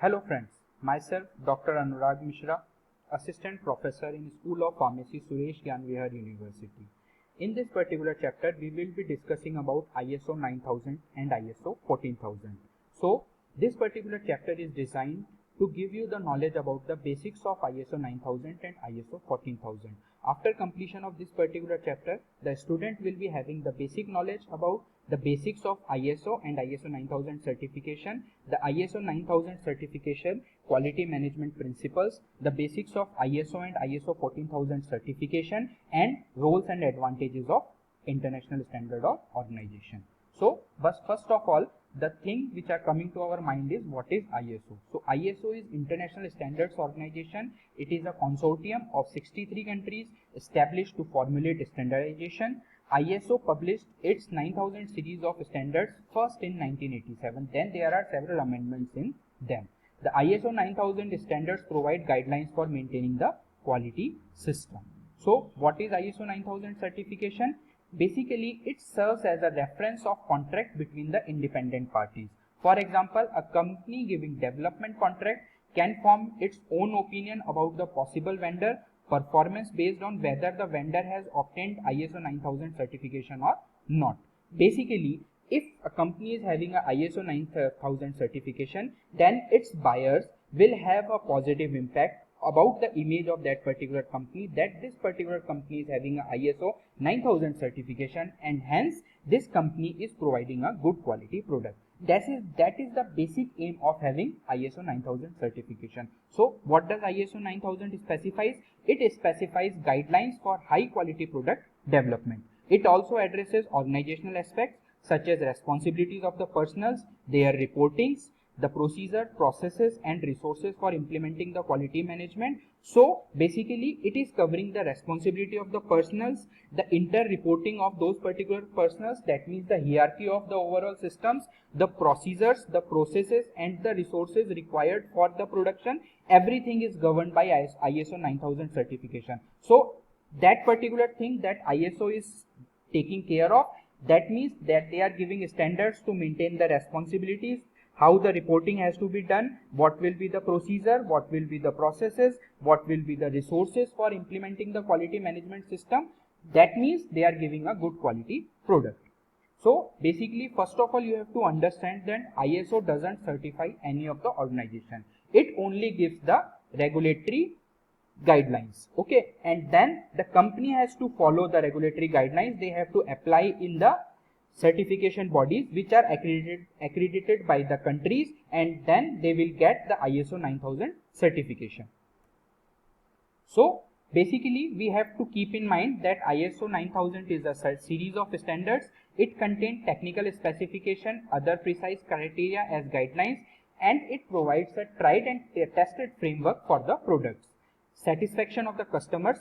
Hello friends, myself Dr. Anurag Mishra, Assistant Professor in School of Pharmacy, Suresh Gyan Vihar University. In this particular chapter, we will be discussing about ISO 9000 and ISO 14000. So, this particular chapter is designed to give you the knowledge about the basics of ISO 9000 and ISO 14000. After completion of this particular chapter, the student will be having the basic knowledge about the basics of ISO and ISO 9000 certification, the ISO 9000 certification, quality management principles, the basics of ISO and ISO 14000 certification, and roles and advantages of international standard of organization. So, first of all, the thing which are coming to our mind is what is ISO. So, ISO is International Standards Organization. It is a consortium of 63 countries established to formulate standardization. ISO published its 9000 series of standards first in 1987. Then there are several amendments in them. The ISO 9000 standards provide guidelines for maintaining the quality system. So, what is ISO 9000 certification? Basically, it serves as a reference of contract between the independent parties. For example, a company giving development contract can form its own opinion about the possible vendor performance based on whether the vendor has obtained ISO 9000 certification or not. Basically, if a company is having a ISO 9000 certification, then its buyers will have a positive impact about the image of that particular company, that this particular company is having a ISO 9000 certification, and hence this company is providing a good quality product. That is the basic aim of having ISO 9000 certification. So what does ISO 9000 specifies? It specifies guidelines for high quality product development. It also addresses organizational aspects such as responsibilities of the personnel, their reportings, the procedure, processes and resources for implementing the quality management. So basically it is covering the responsibility of the personnel, the inter-reporting of those particular personnel, that means the hierarchy of the overall systems, the procedures, the processes and the resources required for the production. Everything is governed by ISO 9000 certification. So that particular thing that ISO is taking care of, that means that they are giving standards to maintain the responsibilities, how the reporting has to be done, what will be the procedure, what will be the processes, what will be the resources for implementing the quality management system. That means they are giving a good quality product. So basically, first of all, you have to understand that ISO doesn't certify any of the organization. It only gives the regulatory guidelines. Okay, and then the company has to follow the regulatory guidelines. They have to apply in the certification bodies which are accredited by the countries, and then they will get the ISO 9000 certification. So basically we have to keep in mind that ISO 9000 is a series of standards. It contains technical specification, other precise criteria as guidelines, and it provides a tried and tested framework for the products. Satisfaction of the customers'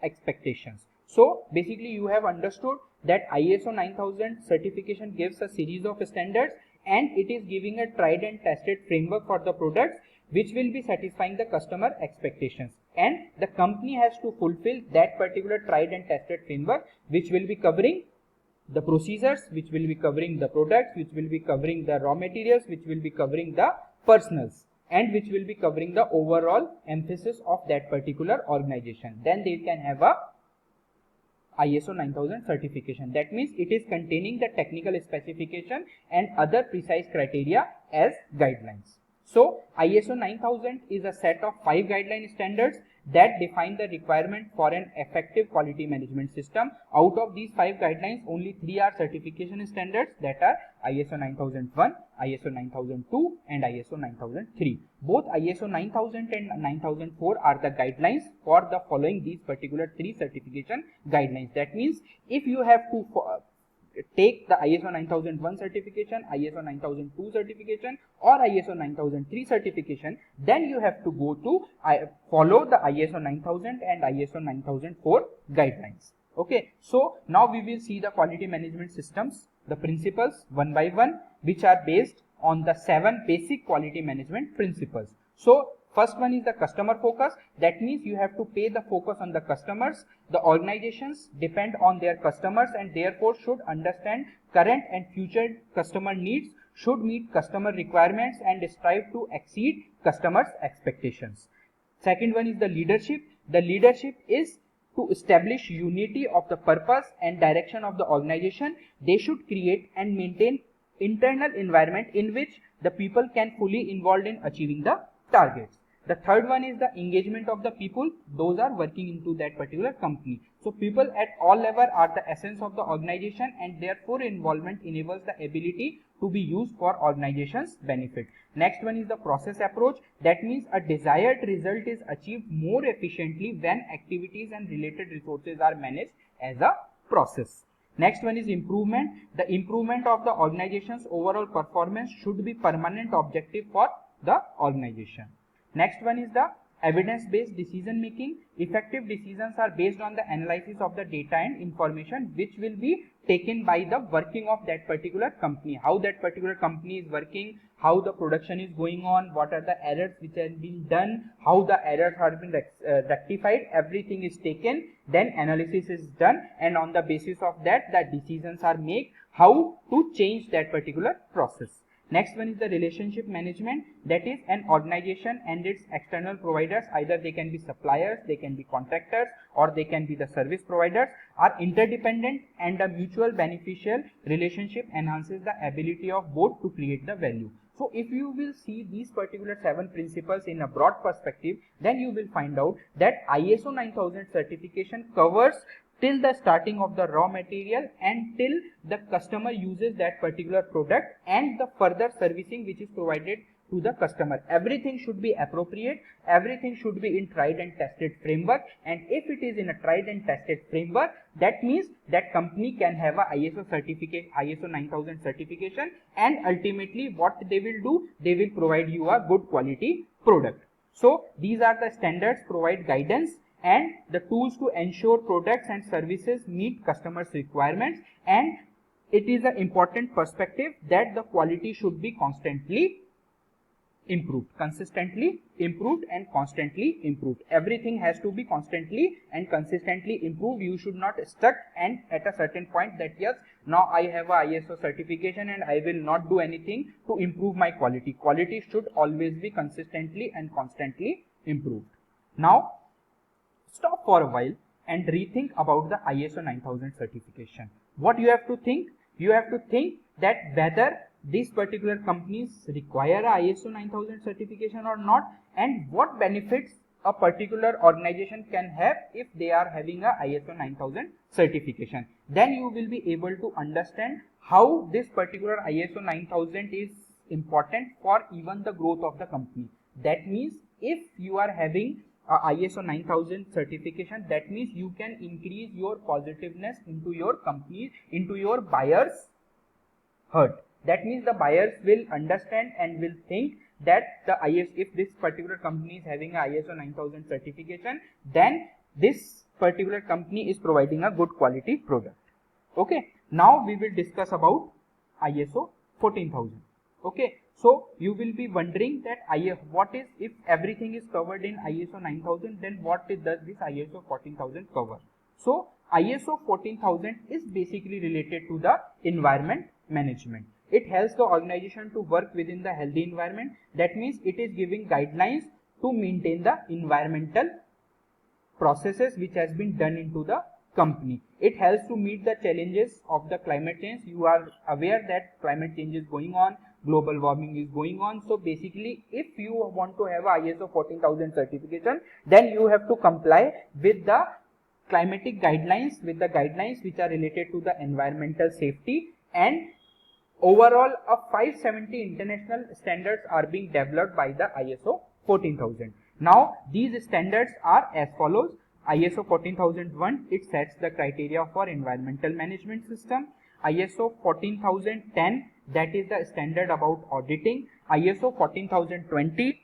expectations. So basically you have understood that ISO 9000 certification gives a series of standards and it is giving a tried and tested framework for the products which will be satisfying the customer expectations, and the company has to fulfill that particular tried and tested framework which will be covering the procedures, which will be covering the products, which will be covering the raw materials, which will be covering the personals, and which will be covering the overall emphasis of that particular organization. Then they can have a ISO 9000 certification. That means it is containing the technical specification and other precise criteria as guidelines. So ISO 9000 is a set of 5 guideline standards that define the requirement for an effective quality management system. Out of these 5 guidelines, only 3 are certification standards, that are ISO 9001, ISO 9002 and ISO 9003. Both ISO 9000 and 9004 are the guidelines for the following these particular 3 certification guidelines. That means if you have to take the ISO 9001 certification, ISO 9002 certification or ISO 9003 certification, then you have to go to follow the ISO 9000 and ISO 9004 guidelines. Okay, so now we will see the quality management systems, the principles one by one, which are based on the 7 basic quality management principles. So first one is the customer focus. That means you have to pay the focus on the customers. The organizations depend on their customers and therefore should understand current and future customer needs should meet customer requirements and strive to exceed customers' expectations. Second one is the leadership. The leadership is to establish unity of the purpose and direction of the organization. They should create and maintain internal environment in which the people can fully involved in achieving the targets. The third one is the engagement of the people. Those are working into that particular company. So people at all levels are the essence of the organization, and therefore involvement enables the ability to be used for organization's benefit. Next one is the process approach. That means a desired result is achieved more efficiently when activities and related resources are managed as a process. Next one is improvement. The improvement of the organization's overall performance should be permanent objective for the organization. Next one is the evidence-based decision making. Effective decisions are based on the analysis of the data and information which will be taken by the working of that particular company, how that particular company is working, how the production is going on, what are the errors which have been done, how the errors have been rectified. Everything is taken, then analysis is done, and on the basis of that the decisions are made how to change that particular process. Next one is the relationship management. That is, an organization and its external providers, either they can be suppliers, they can be contractors, or they can be the service providers, are interdependent, and a mutual beneficial relationship enhances the ability of both to create the value. So if you will see these particular 7 principles in a broad perspective, then you will find out that ISO 9000 certification covers till the starting of the raw material and till the customer uses that particular product and the further servicing which is provided to the customer. Everything should be appropriate, everything should be in tried and tested framework, and if it is in a tried and tested framework, that means that company can have a ISO certificate, ISO 9000 certification, and ultimately what they will do, they will provide you a good quality product. So these are the standards, provide guidance and the tools to ensure products and services meet customers' requirements, and it is an important perspective that the quality should be constantly improved, consistently improved and constantly improved. Everything has to be constantly and consistently improved. You should not stuck and at a certain point that yes, now I have a ISO certification and I will not do anything to improve my quality. Quality should always be consistently and constantly improved. Now stop for a while and rethink about the ISO 9000 certification. What you have to think? You have to think that whether these particular companies require a ISO 9000 certification or not, and what benefits a particular organization can have if they are having a ISO 9000 certification. Then you will be able to understand how this particular ISO 9000 is important for even the growth of the company. That means if you are having ISO 9000 certification, that means you can increase your positiveness into your company, into your buyers' heart. That means the buyers will understand and will think that the if this particular company is having a ISO 9000 certification, then this particular company is providing a good quality product. Okay, now we will discuss about ISO 14000. Okay, so you will be wondering that what is, if everything is covered in ISO 9000, then what does this ISO 14000 cover? So ISO 14000 is basically related to the environment management. It helps the organization to work within the healthy environment. That means it is giving guidelines to maintain the environmental processes which has been done into the company. It helps to meet the challenges of the climate change. You are aware that climate change is going on, global warming is going on. So basically, if you want to have a ISO 14000 certification, then you have to comply with the climatic guidelines, with the guidelines which are related to the environmental safety, and overall a 570 international standards are being developed by the ISO 14000. Now these standards are as follows. ISO 14001, it sets the criteria for environmental management system. ISO 14010, that is the standard about auditing. ISO 14020,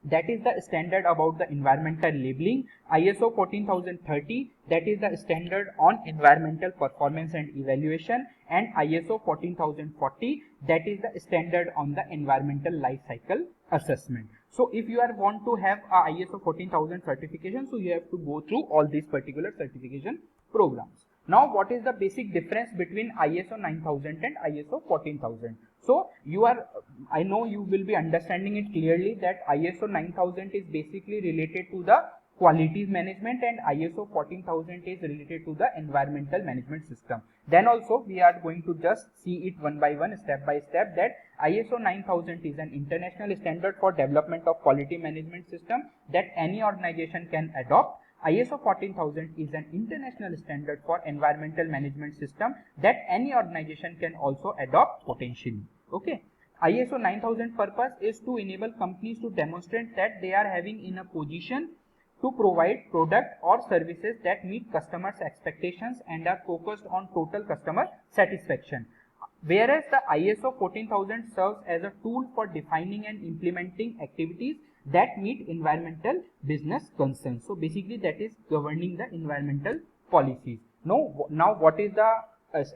that is the standard about the environmental labeling. ISO 14030, that is the standard on environmental performance and evaluation. And ISO 14040, that is the standard on the environmental life cycle assessment. So if you want to have a ISO 14000 certification, so you have to go through all these particular certification programs. Now what is the basic difference between ISO 9000 and ISO 14000? So I know you will be understanding it clearly that ISO 9000 is basically related to the qualities management and ISO 14000 is related to the environmental management system. Then also we are going to just see it one by one, step by step, that ISO 9000 is an international standard for development of quality management system that any organization can adopt. ISO 14000 is an international standard for environmental management system that any organization can also adopt potentially. Okay. ISO 9000 purpose is to enable companies to demonstrate that they are having in a position to provide product or services that meet customers' expectations and are focused on total customer satisfaction. Whereas the ISO 14000 serves as a tool for defining and implementing activities that meet environmental business concerns. So basically that is governing the environmental policies. Now what is the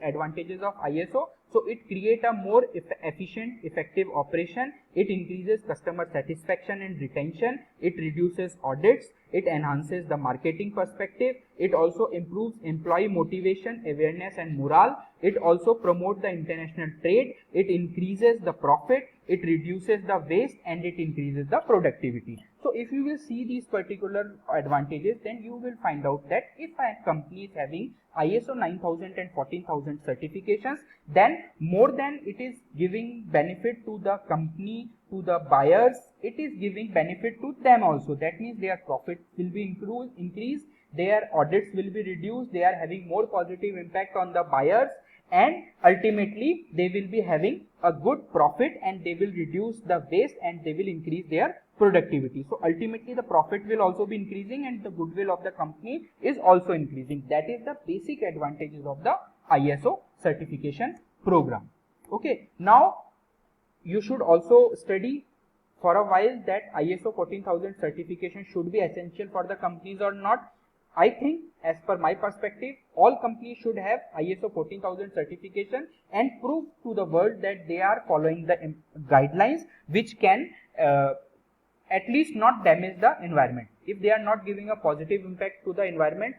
advantages of ISO? So it creates a more efficient, effective operation. It increases customer satisfaction and retention. It reduces audits. It enhances the marketing perspective. It also improves employee motivation, awareness and morale. It also promotes the international trade. It increases the profit. It reduces the waste and it increases the productivity. So if you will see these particular advantages, then you will find out that if a company is having ISO 9000 and 14000 certifications, then more than it is giving benefit to the company, to the buyers, it is giving benefit to them also. That means their profit will be increased, their audits will be reduced, they are having more positive impact on the buyers, and ultimately they will be having a good profit and they will reduce the waste and they will increase their productivity. So ultimately the profit will also be increasing and the goodwill of the company is also increasing. That is the basic advantages of the ISO certification program. Okay, now you should also study for a while that ISO 14000 certification should be essential for the companies or not. I think, as per my perspective, all companies should have ISO 14000 certification and prove to the world that they are following the guidelines which can at least not damage the environment. If they are not giving a positive impact to the environment,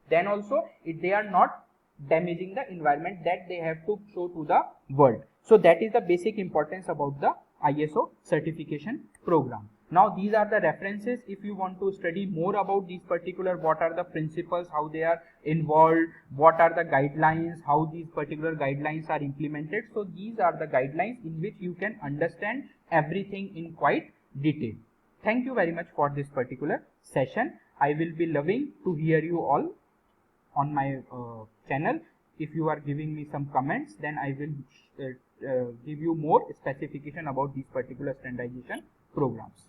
then also if they are not damaging the environment, that they have to show to the world. So that is the basic importance about the ISO certification program. Now these are the references if you want to study more about these particular, what are the principles, how they are involved, what are the guidelines, how these particular guidelines are implemented. So these are the guidelines in which you can understand everything in quite detail. Thank you very much for this particular session. I will be loving to hear you all on my channel. If you are giving me some comments, then I will give you more specification about these particular standardization programs.